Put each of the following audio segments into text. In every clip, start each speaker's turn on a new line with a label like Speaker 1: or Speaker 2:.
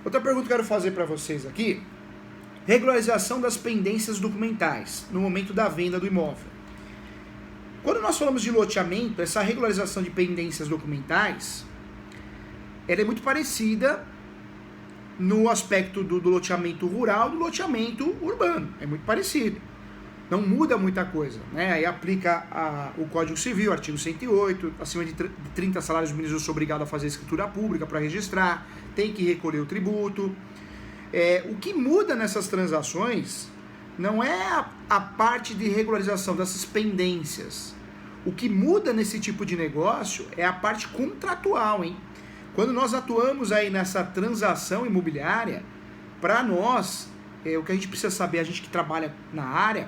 Speaker 1: Outra pergunta que eu quero fazer para vocês aqui: regularização das pendências documentais no momento da venda do imóvel. Quando nós falamos de loteamento, essa regularização de pendências documentais, ela é muito parecida no aspecto do loteamento rural e do loteamento urbano. É muito parecido. Não muda muita coisa, né? Aí aplica o Código Civil, artigo 108, acima de 30 salários mínimos eu sou obrigado a fazer escritura pública para registrar, tem que recolher o tributo. O que muda nessas transações não é a parte de regularização dessas pendências. O que muda nesse tipo de negócio é a parte contratual, hein? Quando nós atuamos aí nessa transação imobiliária, para nós, o que a gente precisa saber, a gente que trabalha na área,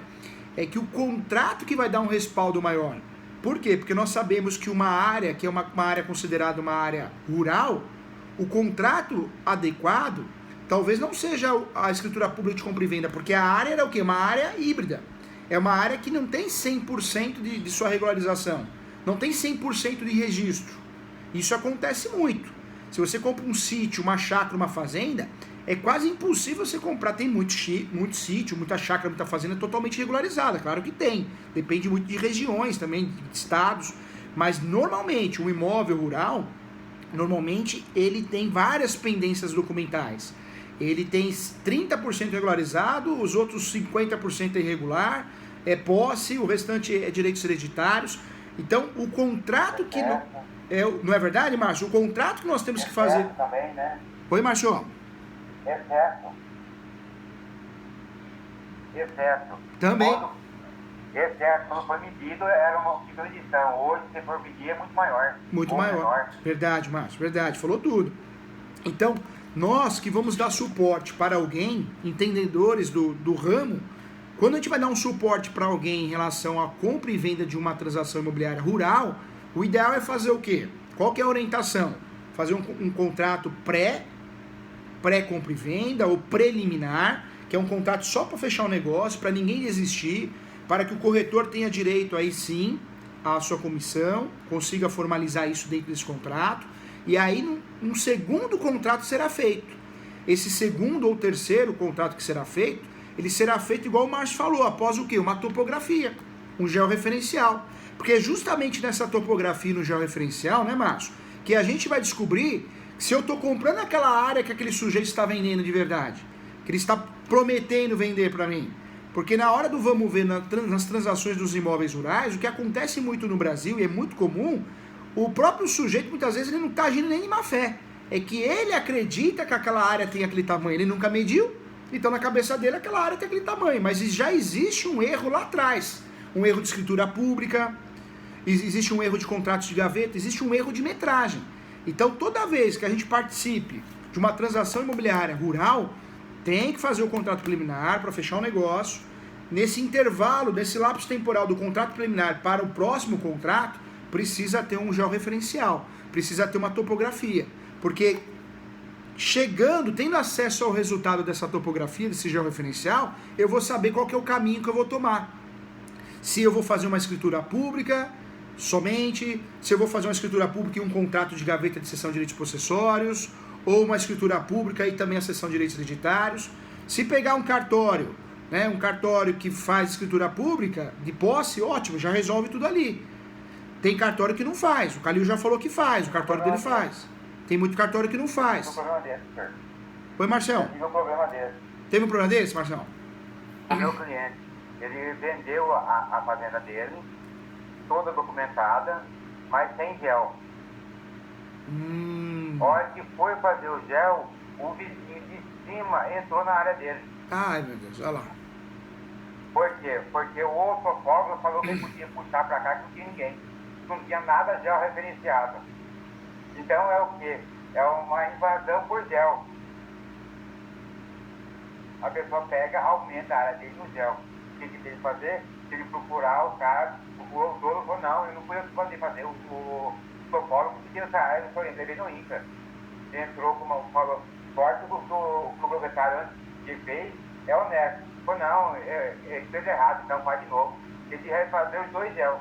Speaker 1: é que o contrato que vai dar um respaldo maior. Por quê? Porque nós sabemos que uma área, que é uma área considerada uma área rural, o contrato adequado talvez não seja a escritura pública de compra e venda, porque a área era o quê? Uma área híbrida. É uma área que não tem 100% de sua regularização. Não tem 100% de registro. Isso acontece muito. Se você compra um sítio, uma chácara, uma fazenda, é quase impossível você comprar. Tem muito sítio, muita chácara, muita fazenda totalmente regularizada. Claro que tem. Depende muito de regiões também, de estados. Mas normalmente, um imóvel rural, normalmente ele tem várias pendências documentais. Ele tem 30% regularizado, os outros 50% é irregular, é posse, o restante é direitos hereditários. Então, o contrato que... não é verdade, Márcio? O contrato que nós temos que fazer...
Speaker 2: também, né?
Speaker 1: Oi, Márcio.
Speaker 2: Exceto.
Speaker 1: Também.
Speaker 2: Quando foi medido, era uma medição. Hoje, se for medir, é muito maior.
Speaker 1: Muito maior. Menor. Verdade, Márcio, verdade. Falou tudo. Então, nós que vamos dar suporte para alguém, entendedores do ramo, quando a gente vai dar um suporte para alguém em relação à compra e venda de uma transação imobiliária rural, o ideal é fazer o quê? Qual que é a orientação? Fazer um contrato pré-compra e venda ou preliminar, que é um contrato só para fechar o negócio, para ninguém desistir, para que o corretor tenha direito aí sim à sua comissão, consiga formalizar isso dentro desse contrato, e aí um segundo contrato será feito. Esse segundo ou terceiro contrato que será feito, ele será feito igual o Márcio falou, após o quê? Uma topografia, um georreferencial. Porque é justamente nessa topografia no georreferencial, né, Márcio, que a gente vai descobrir se eu estou comprando aquela área que aquele sujeito está vendendo de verdade, que ele está prometendo vender para mim. Porque na hora do vamos ver, nas transações dos imóveis rurais, o que acontece muito no Brasil, e é muito comum, o próprio sujeito, muitas vezes, ele não está agindo nem de má fé. É que ele acredita que aquela área tem aquele tamanho, ele nunca mediu, então na cabeça dele aquela área tem aquele tamanho. Mas já existe um erro lá atrás. Um erro de escritura pública, existe um erro de contratos de gaveta, existe um erro de metragem. Então toda vez que a gente participe de uma transação imobiliária rural, tem que fazer o contrato preliminar para fechar o negócio. Nesse intervalo, nesse lapso temporal do contrato preliminar para o próximo contrato, precisa ter um georreferencial, precisa ter uma topografia, porque tendo acesso ao resultado dessa topografia, desse georreferencial, eu vou saber qual que é o caminho que eu vou tomar. Se eu vou fazer uma escritura pública somente, se eu vou fazer uma escritura pública e um contrato de gaveta de cessão de direitos possessórios, ou uma escritura pública e também a cessão de direitos hereditários. Se pegar um cartório, né, um cartório que faz escritura pública de posse, ótimo, já resolve tudo ali. Tem cartório que não faz, o Calil já falou que faz, o cartório dele faz. Tem muito cartório que não faz.
Speaker 2: Tive um problema desse, senhor.
Speaker 1: Oi, Marcelo.
Speaker 2: Tive um problema desse.
Speaker 1: Teve um problema desse, Marcelo?
Speaker 2: O meu cliente, ele vendeu a fazenda dele, toda documentada, mas sem gel. A hora que foi fazer o gel, o vizinho de cima entrou na área dele.
Speaker 1: Ai, meu Deus, olha lá.
Speaker 2: Por quê? Porque o outro fotógrafo falou que podia puxar pra cá que não tinha ninguém. Não tinha nada gel referenciado. Então é o quê? É uma invasão por gel. A pessoa pega, aumenta a área dele no gel. O que tem que fazer? Se ele procurar o cara, procurou o dono, falou, não, eu não fui eu que mandei fazer. O topógrafo que tinha essa área, eu só entrei no INCA. Ele entrou com uma falou, sorte que o proprietário antes que fez é honesto. Falou, não, ele fez errado, então faz de novo. Ele vai fazer os dois gel.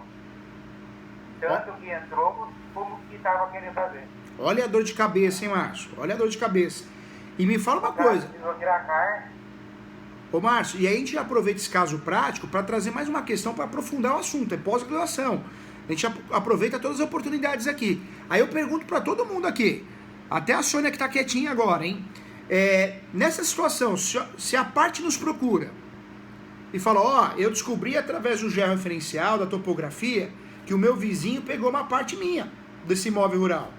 Speaker 2: Tanto que entrou como que estava querendo fazer.
Speaker 1: Olha a dor de cabeça, hein, Márcio? Olha a dor de cabeça. E me fala uma coisa.
Speaker 2: Precisou tirar a carne.
Speaker 1: Ô Márcio, e aí a gente aproveita esse caso prático para trazer mais uma questão para aprofundar o assunto, é pós-graduação. A gente aproveita todas as oportunidades aqui. Aí eu pergunto para todo mundo aqui, até a Sônia que tá quietinha agora, hein? Nessa situação, se a parte nos procura e fala, ó, eu descobri através do georreferencial, da topografia, que o meu vizinho pegou uma parte minha desse imóvel rural.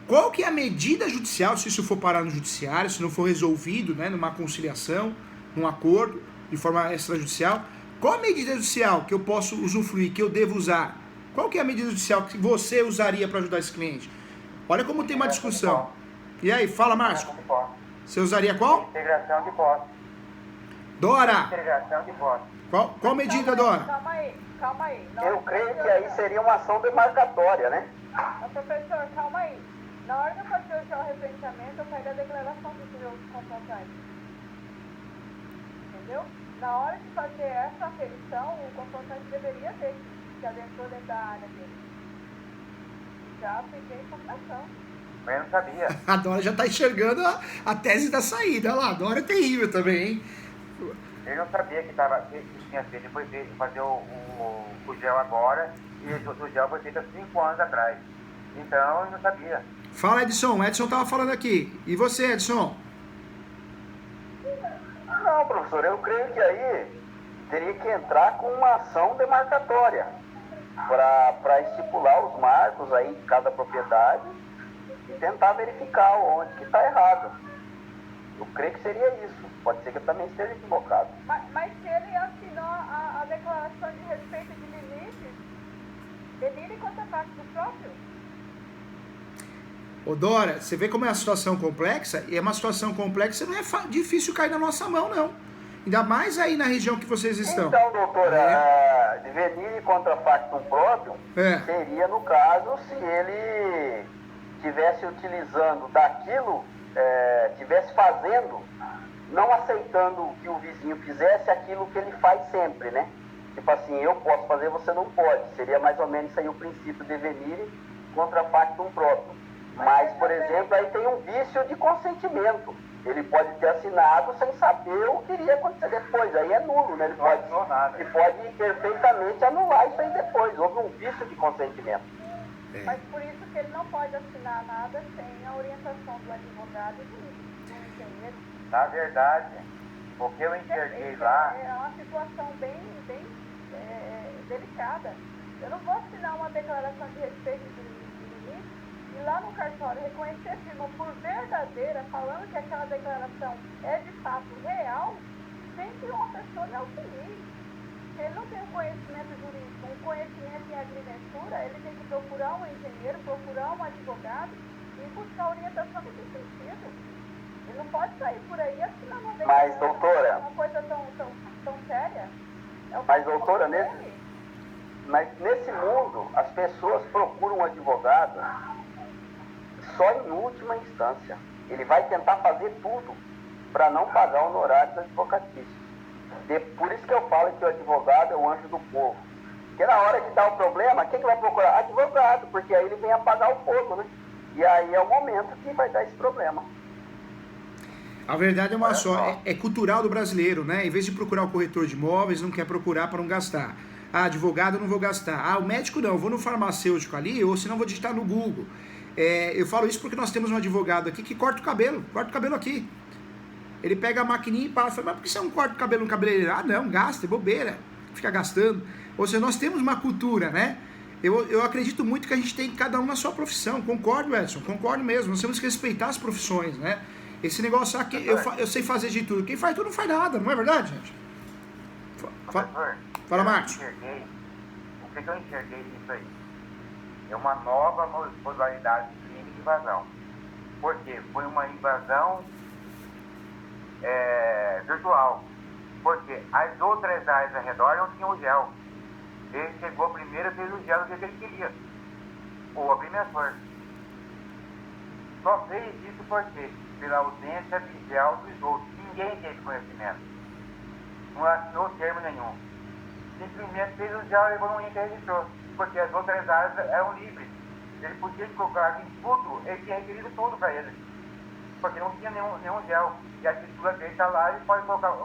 Speaker 1: Qual que é a medida judicial, se isso for parar no judiciário, se não for resolvido, né, numa conciliação, num acordo, de forma extrajudicial, qual a medida judicial que eu posso usufruir, que eu devo usar? Qual que é a medida judicial que você usaria para ajudar esse cliente? Olha como tem uma discussão. E aí, fala, Márcio. Você usaria qual?
Speaker 2: Integração de posse.
Speaker 1: Dora!
Speaker 2: Integração de posse.
Speaker 1: Qual medida, Dora?
Speaker 3: Calma aí.
Speaker 4: Eu creio que aí seria uma ação demarcatória, né?
Speaker 3: Mas, professor, calma aí. Na hora de eu fazer o georreferenciamento, eu pego a declaração do confrontante. Entendeu? Na hora de fazer essa aferição, o confrontante deveria ter que adentrou dentro da área dele. Já peguei informação.
Speaker 2: Mas eu não sabia.
Speaker 1: A Dora já tá enxergando a tese da saída. Olha lá, a Dora é terrível também, hein?
Speaker 2: Eu não sabia que tinha feito, depois de fazer o gel agora, e o gel foi feito há 5 anos atrás. Então, eu não sabia.
Speaker 1: Fala, Edson. O Edson tava falando aqui. E você, Edson?
Speaker 4: Não, professor, eu creio que aí teria que entrar com uma ação demarcatória para estipular os marcos aí de cada propriedade e tentar verificar onde que está errado. Eu creio que seria isso. Pode ser que eu também esteja equivocado.
Speaker 3: Mas se ele assinou a declaração de respeito de limites, delire contra parte do próprio?
Speaker 1: Ô Dora, você vê como é a situação complexa? E é uma situação complexa, não é difícil cair na nossa mão, não. Ainda mais aí na região que vocês estão.
Speaker 4: Então, doutora, venire contra factum próprio seria, no caso, se ele estivesse utilizando daquilo, estivesse fazendo, não aceitando que o vizinho fizesse aquilo que ele faz sempre, né? Tipo assim, eu posso fazer, você não pode. Seria mais ou menos isso aí o princípio de venire contra factum próprio. Mas, por exemplo, aí tem um vício de consentimento. Ele pode ter assinado sem saber o que iria acontecer depois. Aí é nulo, né? Ele pode perfeitamente anular isso aí depois. Houve um vício de consentimento.
Speaker 3: Mas por isso que ele não pode assinar nada sem a orientação do advogado e do engenheiro.
Speaker 2: Na verdade, o que eu enxerguei lá...
Speaker 3: É uma situação bem delicada. Eu não vou assinar uma declaração de respeito de limite e lá no cartório reconhecer a firma por verdadeira, falando que aquela declaração é de fato real, sem que uma pessoa me auxilie. Se ele não tem um conhecimento jurídico, um conhecimento em agrimensura, ele tem que procurar um engenheiro, procurar um advogado e buscar orientação nesse sentido. Ele não pode sair por aí assinando uma declaração.
Speaker 4: Mas, doutora...
Speaker 3: Uma coisa tão séria.
Speaker 4: Mas, doutora, nesse mundo, as pessoas procuram um advogado só em última instância. Ele vai tentar fazer tudo para não pagar honorários advocatícios. Por isso que eu falo que o advogado é o anjo do povo. Porque na hora que dá o problema, quem que vai procurar? Advogado, porque aí ele vem apagar o fogo, né? E aí é o momento que vai dar esse problema.
Speaker 1: A verdade é uma só, é cultural do brasileiro, né? Em vez de procurar o corretor de imóveis, não quer procurar para não gastar. Ah, advogado eu não vou gastar. Ah, o médico não, eu vou no farmacêutico ali, ou senão vou digitar no Google. Eu falo isso porque nós temos um advogado aqui que corta o cabelo aqui. Ele pega a maquininha e passa, mas por que você não corta o cabelo no cabeleireiro? Ah, não, gasta, é bobeira, fica gastando. Ou seja, nós temos uma cultura, né? Eu acredito muito que a gente tem cada um na sua profissão. Concordo, Edson, concordo mesmo. Nós temos que respeitar as profissões, né? Esse negócio aqui, eu sei fazer de tudo. Quem faz tudo não faz nada, não é verdade, gente? Fala, Marcos.
Speaker 2: O que eu enxerguei nisso aí? É uma nova modalidade de crime de invasão. Por quê? Foi uma invasão virtual. Porque as outras áreas ao redor não tinham gel. Ele chegou primeiro e fez o gel do jeito que ele queria. O agrimensor. Só fez isso por quê? Pela ausência de gel dos outros. Ninguém teve conhecimento. Não assinou termo nenhum. Simplesmente fez o gel e levou no INCA e registrou. Porque as outras áreas eram livres. Ele podia colocar em tudo, ele tinha requerido tudo para ele. porque não tinha nenhum gel. E a escritura dele está lá e pode colocar,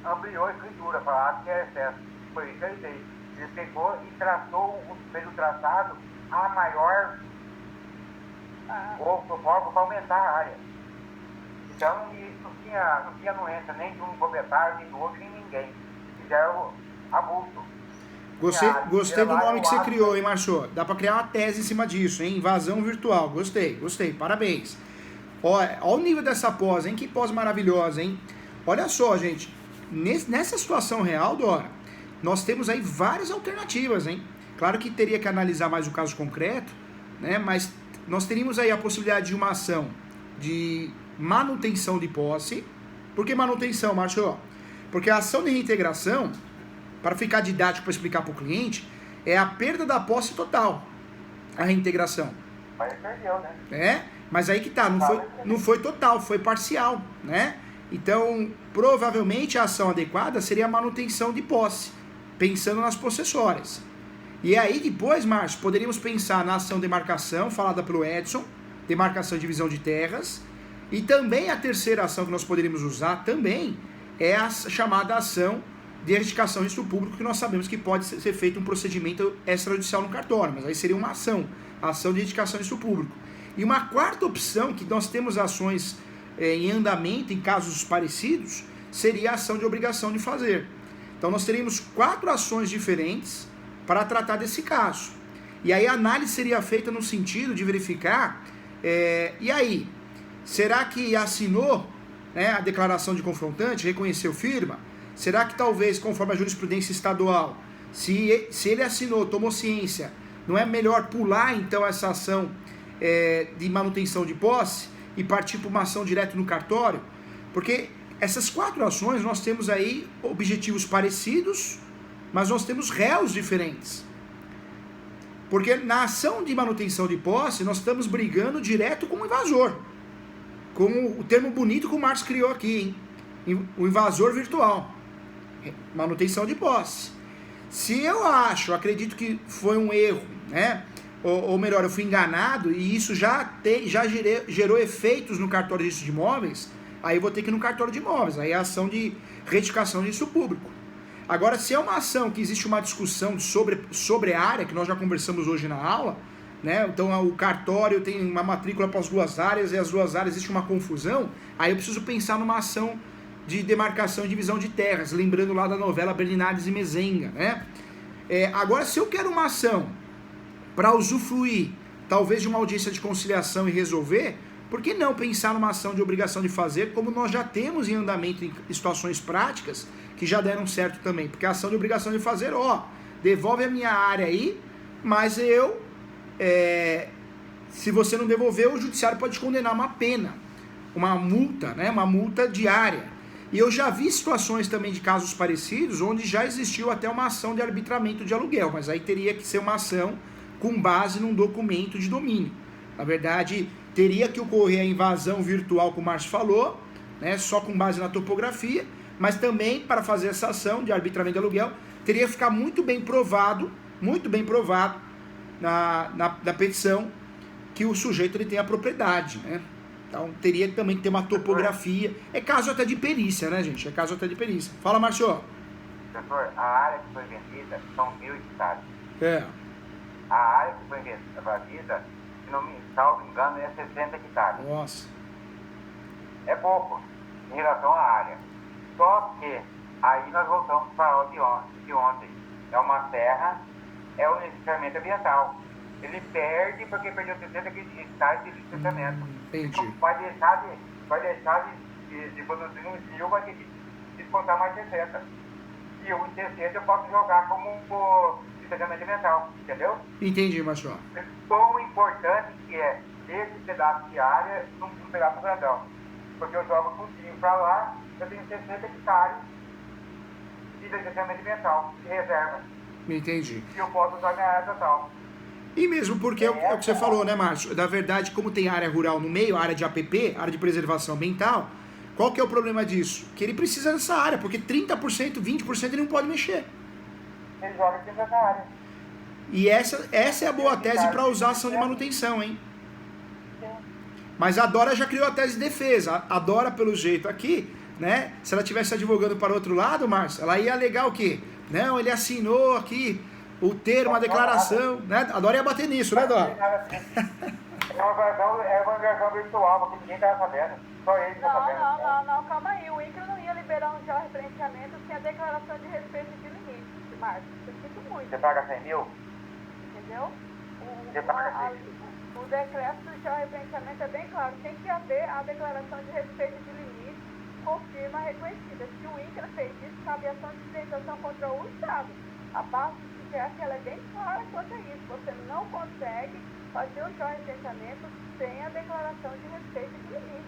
Speaker 2: ampliou a escritura, falar que é excesso. Foi isso que ele fez. Ele pegou e fez o traçado a maior forma para aumentar a área. Então, não tinha anuência nem de um proprietário, nem do outro, nem ninguém. Fizeram abuso.
Speaker 1: Gostei do nome que você criou, hein, Márcio? Dá para criar uma tese em cima disso, hein? Invasão virtual. Gostei. Parabéns. Olha o nível dessa pós, hein? Que pós maravilhosa, hein? Olha só, gente. Nessa situação real, Dora, nós temos aí várias alternativas, hein? Claro que teria que analisar mais o caso concreto, né? Mas nós teríamos aí a possibilidade de uma ação de manutenção de posse. Por que manutenção, Márcio? Porque a ação de reintegração, para ficar didático para explicar para o cliente, é a perda da posse total, a reintegração.
Speaker 2: Mas perdeu, né?
Speaker 1: Mas aí que tá, não foi total, foi parcial, né? Então, provavelmente a ação adequada seria a manutenção de posse, pensando nas possessórias. E aí depois, Márcio, poderíamos pensar na ação de demarcação, falada pelo Edson, demarcação e divisão de terras, e também a terceira ação que nós poderíamos usar também é a chamada ação de erradicação de registro público, que nós sabemos que pode ser feito um procedimento extrajudicial no cartório, mas aí seria uma ação, a ação de erradicação de registro público. E uma quarta opção, que nós temos ações em andamento, em casos parecidos, seria a ação de obrigação de fazer. Então nós teríamos 4 ações diferentes para tratar desse caso. E aí a análise seria feita no sentido de verificar, e aí, será que assinou, né, a declaração de confrontante, reconheceu firma? Será que talvez, conforme a jurisprudência estadual, se ele assinou, tomou ciência, não é melhor pular então essa ação de manutenção de posse e partir para uma ação direto no cartório? Porque essas 4 ações nós temos aí objetivos parecidos, mas nós temos réus diferentes. Porque na ação de manutenção de posse nós estamos brigando direto com o invasor, com o termo bonito que o Marcos criou aqui, hein? O invasor virtual, manutenção de posse. Se eu acredito que foi um erro, né? Ou melhor, eu fui enganado e isso já gerou efeitos no cartório de registro de imóveis, aí eu vou ter que ir no cartório de imóveis, aí é a ação de retificação de registro público. Agora, se é uma ação que existe uma discussão sobre a área, que nós já conversamos hoje na aula, né? Então o cartório tem uma matrícula para as 2 áreas e as 2 áreas existe uma confusão, aí eu preciso pensar numa ação de demarcação e divisão de terras, lembrando lá da novela Bernardes e Mezenga, né? Agora, se eu quero uma ação para usufruir, talvez, de uma audiência de conciliação e resolver, por que não pensar numa ação de obrigação de fazer, como nós já temos em andamento em situações práticas, que já deram certo também? Porque a ação de obrigação de fazer, devolve a minha área aí, mas se você não devolver, o judiciário pode condenar uma pena, uma multa, né? Uma multa diária. E eu já vi situações também de casos parecidos, onde já existiu até uma ação de arbitramento de aluguel, mas aí teria que ser uma ação com base num documento de domínio. Na verdade, teria que ocorrer a invasão virtual, como o Márcio falou, né, só com base na topografia, mas também, para fazer essa ação de arbitramento de aluguel, teria que ficar muito bem provado na petição que o sujeito ele tem a propriedade, né? Então, teria também que ter uma topografia. É caso até de perícia, né, gente? É caso até de perícia. Fala, Márcio.
Speaker 2: Doutor, a área que foi vendida são 1.000 hectares. A área que foi vendida, se não me engano, é 60 hectares.
Speaker 1: Nossa.
Speaker 2: É pouco em relação à área. Só que aí nós voltamos para a aula de ontem. É uma terra, é um licenciamento ambiental. Ele perde porque perdeu 60 hectares de licenciamento.
Speaker 1: Entendi.
Speaker 2: Vai deixar de produzir no estilo, vai ter que descontar mais 60. E o 60 eu posso jogar como licenciamento ambiental, entendeu?
Speaker 1: Entendi, Márcio.
Speaker 2: Quão importante que é esse pedaço de área num pedaço grandão. Porque eu jogo tudinho para lá, eu tenho 60 hectares de licenciamento ambiental, de reserva.
Speaker 1: Entendi.
Speaker 2: E eu posso usar minha área total.
Speaker 1: E mesmo porque é o que você falou, né, Márcio? Na verdade, como tem área rural no meio, área de APP, área de preservação ambiental, qual que é o problema disso? Que ele precisa dessa área, porque 30%, 20% ele não pode mexer.
Speaker 2: Ele joga dentro dessa área.
Speaker 1: E essa é a boa tese para usar ação de manutenção, hein?
Speaker 2: Sim.
Speaker 1: Mas a Dora já criou a tese de defesa. A Dora, pelo jeito aqui, né? Se ela estivesse advogando para o outro lado, Márcio, ela ia alegar o quê? Não, ele assinou aqui o termo, a declaração, né? A Dora ia bater nisso, né, Dora?
Speaker 2: É uma versão virtual, porque ninguém estava sabendo. Só ele estava sabendo.
Speaker 3: Não, calma aí. O INCRA não ia liberar um georreferenciamento sem a declaração de respeito de limite, Márcio. Eu sinto muito.
Speaker 2: Você paga 100 mil?
Speaker 3: Entendeu?
Speaker 2: Você paga 100 mil.
Speaker 3: O decreto do georreferenciamento é bem claro. Tem que haver a declaração de respeito de limite com firma reconhecida. Se o INCRA fez isso, cabe ação de indenização contra o Estado. A parte do CIGEF, ela é bem clara quanto a isso. Você não consegue fazer o georreferenciamento sem a declaração de respeito de limite.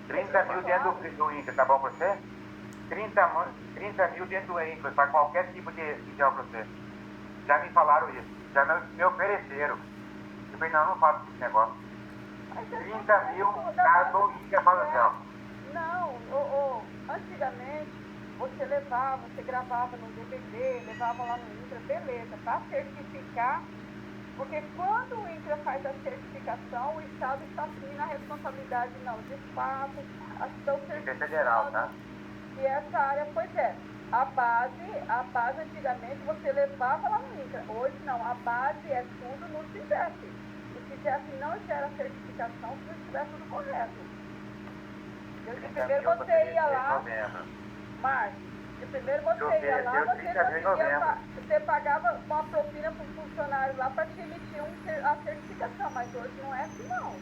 Speaker 2: 30 mil dentro do INCRA, tá bom pra você? 30 mil dentro do INCRA, para qualquer tipo de gel pra você. Já me falaram isso, já me ofereceram. Eu falei, não faço esse negócio. 30 mil cada do INCRA para o gel.
Speaker 3: Não, antigamente você levava, você gravava no DVD, levava lá no INCRA, beleza, para certificar. Porque quando o INCRA faz a certificação, o Estado está assumindo a responsabilidade, não, de fato, estão certificando.
Speaker 2: É federal, tá?
Speaker 3: E essa área, pois é, a base antigamente você levava lá no INCRA, hoje não, a base é tudo no CIGEF. O CIGEF não gera certificação se não estiver tudo correto. De primeiro você ia lá, Márcio, de primeiro você ia lá, você pagava uma propina para o funcionário lá para te emitir a certificação, mas hoje não é assim não.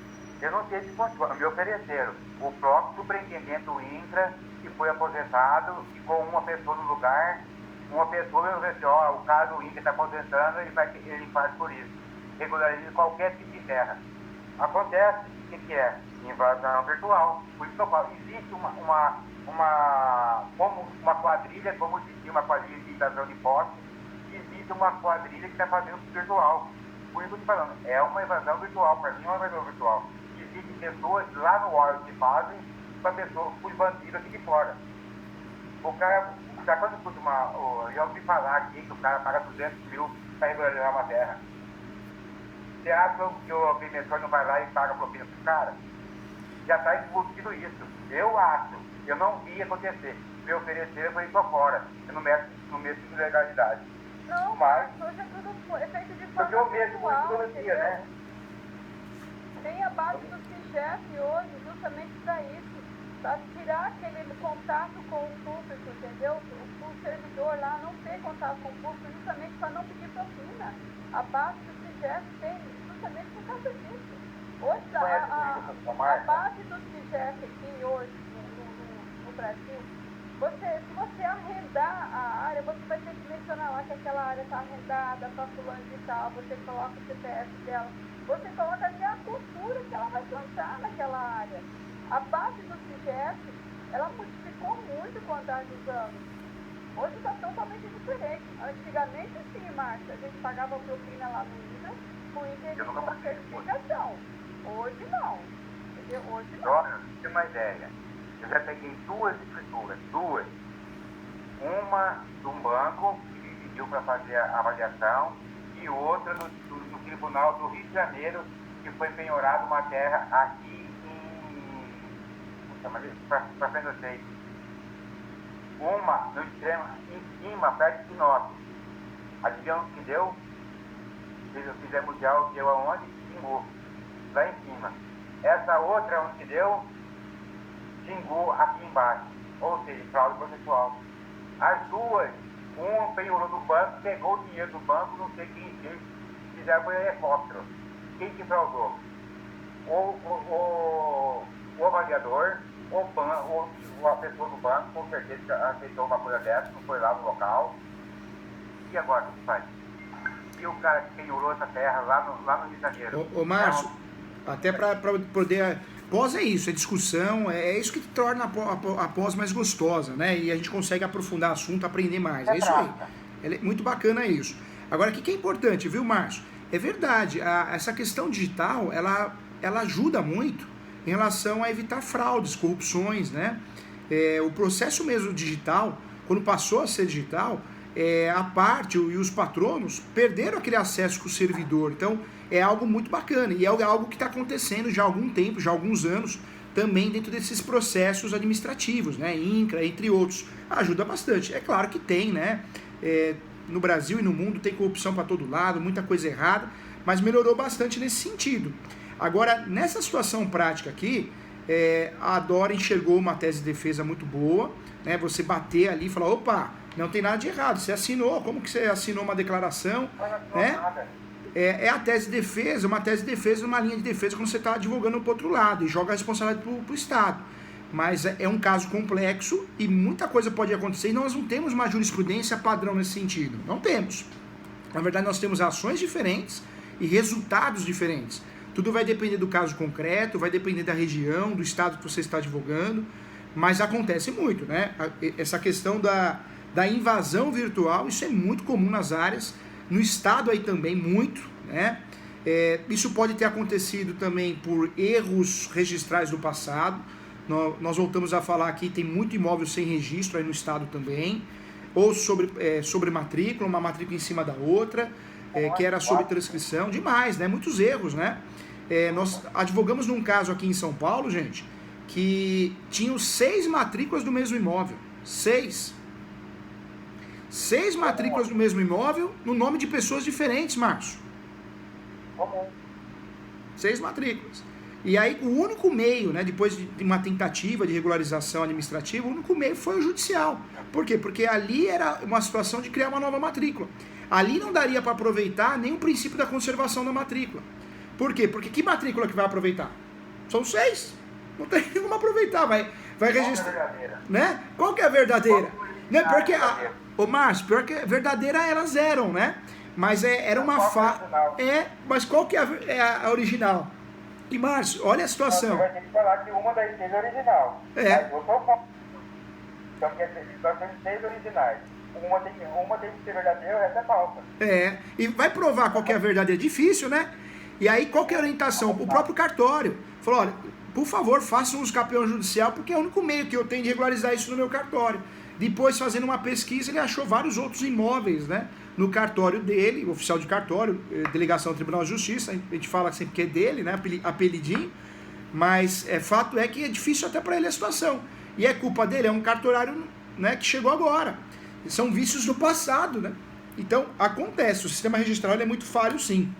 Speaker 2: Eu não sei se me ofereceram. O próprio superintendente do INCRA, que foi aposentado, ficou uma pessoa no lugar, uma pessoa me disse, ó, o cara do INCRA está aposentando, ele faz por isso. Regulariza qualquer tipo de terra. Acontece, o que é? Invasão virtual. Por isso que eu falo, existe uma quadrilha, como existia uma quadrilha de invasão de posse, existe uma quadrilha que está fazendo virtual. Por isso que eu estou falando, é uma invasão virtual, para mim é uma invasão virtual. Existem pessoas lá no órgão que fazem para pessoas, os bandidos aqui de fora. O cara, quando escuta eu ouvi falar aqui que o cara paga 200 mil para regularizar uma terra. Você acha que o agrimensor não vai lá e paga propina para os caras? Já está embutido isso. Eu acho. Eu não vi acontecer. Me ofereceram, eu falei, tô fora. Eu não meto de legalidade.
Speaker 3: Não, mas hoje é tudo feito de forma virtual, entendeu? Né? Tem a base do CIGEF hoje justamente para isso. Para tirar aquele contato com o público, entendeu? O servidor lá não ter contato com o público justamente para não pedir propina. A base do CIGEF tem justamente por causa disso. Hoje, a base do CIGEF aqui hoje no Brasil, se você arrendar a área, você vai ter que mencionar lá que aquela área está arrendada para fulano de tal, você coloca o CPF dela, você coloca até a cultura que ela vai plantar naquela área. A base do CIGEF, ela modificou muito com o andar dos anos. Hoje está totalmente diferente. Antigamente, sim, Márcia, a gente pagava propina lá no INCRA, com INCRA com certificação. Hoje não. Entendeu? Hoje não.
Speaker 2: Olha, tem uma ideia. Eu já peguei duas escrituras, uma de um banco que me pediu para fazer a avaliação e outra do Tribunal do Rio de Janeiro, que foi penhorada uma terra aqui para frente do Seio. Uma no extremo, em cima, perto de nós. Adivinha o que deu? Fizemos já o deu aonde? Xingou. Lá em cima. Essa outra onde que deu? Xingou aqui embaixo. Ou seja, fraude processual. As duas, uma penhorou do banco, pegou o dinheiro do banco, não sei quem fez, fizeram com helicóptero. Quem que fraudou? O avaliador, ou a pessoa do banco, com certeza aceitou uma coisa dessa, não foi lá no local. E agora, o que faz? E o cara que penhorou essa terra lá no Rio de Janeiro?
Speaker 1: Ô Márcio, até para poder... Pós é isso, é discussão, é isso que torna a pós mais gostosa, né? E a gente consegue aprofundar o assunto, aprender mais. É isso aí. É muito bacana isso. Agora, o que é importante, viu, Márcio? É verdade, essa questão digital, ela ajuda muito em relação a evitar fraudes, corrupções, né? O processo mesmo digital, quando passou a ser digital, a parte e os patronos perderam aquele acesso com o servidor. Então, é algo muito bacana e é algo que está acontecendo já há algum tempo, já há alguns anos, também dentro desses processos administrativos, né? INCRA, entre outros. Ajuda bastante. É claro que tem, né? No Brasil e no mundo tem corrupção para todo lado, muita coisa errada, mas melhorou bastante nesse sentido. Agora, nessa situação prática aqui, a Dora enxergou uma tese de defesa muito boa, né? Você bater ali e falar, opa, não tem nada de errado, você assinou, como que você assinou uma declaração, né? É a tese de defesa, uma tese de defesa, uma linha de defesa quando você está advogando para o outro lado e joga a responsabilidade para o Estado. Mas é um caso complexo e muita coisa pode acontecer e nós não temos uma jurisprudência padrão nesse sentido. Não temos. Na verdade, nós temos ações diferentes e resultados diferentes. Tudo vai depender do caso concreto, vai depender da região, do estado que você está advogando, mas acontece muito, né? Essa questão da invasão virtual, isso é muito comum nas áreas, no estado aí também muito, né? Isso pode ter acontecido também por erros registrais do passado. Nós voltamos a falar aqui, tem muito imóvel sem registro aí no estado também, ou sobre matrícula, uma matrícula em cima da outra, que era sobre transcrição, demais, né? Muitos erros, né? Nós advogamos num caso aqui em São Paulo, gente, que tinham 6 matrículas do mesmo imóvel. 6 matrículas do mesmo imóvel no nome de pessoas diferentes, Márcio. 6 matrículas. E aí o único meio, né, depois de uma tentativa de regularização administrativa, o único meio foi o judicial. Por quê? Porque ali era uma situação de criar uma nova matrícula. Ali não daria para aproveitar nem o princípio da conservação da matrícula. Por quê? Porque que matrícula que vai aproveitar? São 6. Não tem como aproveitar, vai registrar. Né? Qual que é a verdadeira? Né? Porque ô Márcio, pior que a verdadeira elas eram, né? Mas era uma mas qual que é a original? E Márcio, olha a situação.
Speaker 2: Você vai ter que falar que uma das 6 é original. Mas eu tô falando. Então nós temos 6 originais. Uma tem que ser verdadeira, o resto é falsa.
Speaker 1: E vai provar qual que é a verdadeira? Difícil, né? E aí, qual que é a orientação? O próprio cartório falou, olha, por favor, façam um campeão judicial, porque é o único meio que eu tenho de regularizar isso no meu cartório. Depois, fazendo uma pesquisa, ele achou vários outros imóveis, né, no cartório dele, oficial de cartório, delegação do Tribunal de Justiça, a gente fala sempre que é dele, né, apelidinho, mas fato é que é difícil até para ele a situação. E é culpa dele, é um cartorário, né, que chegou agora. São vícios do passado, né? Então, acontece, o sistema registral é muito falho, sim.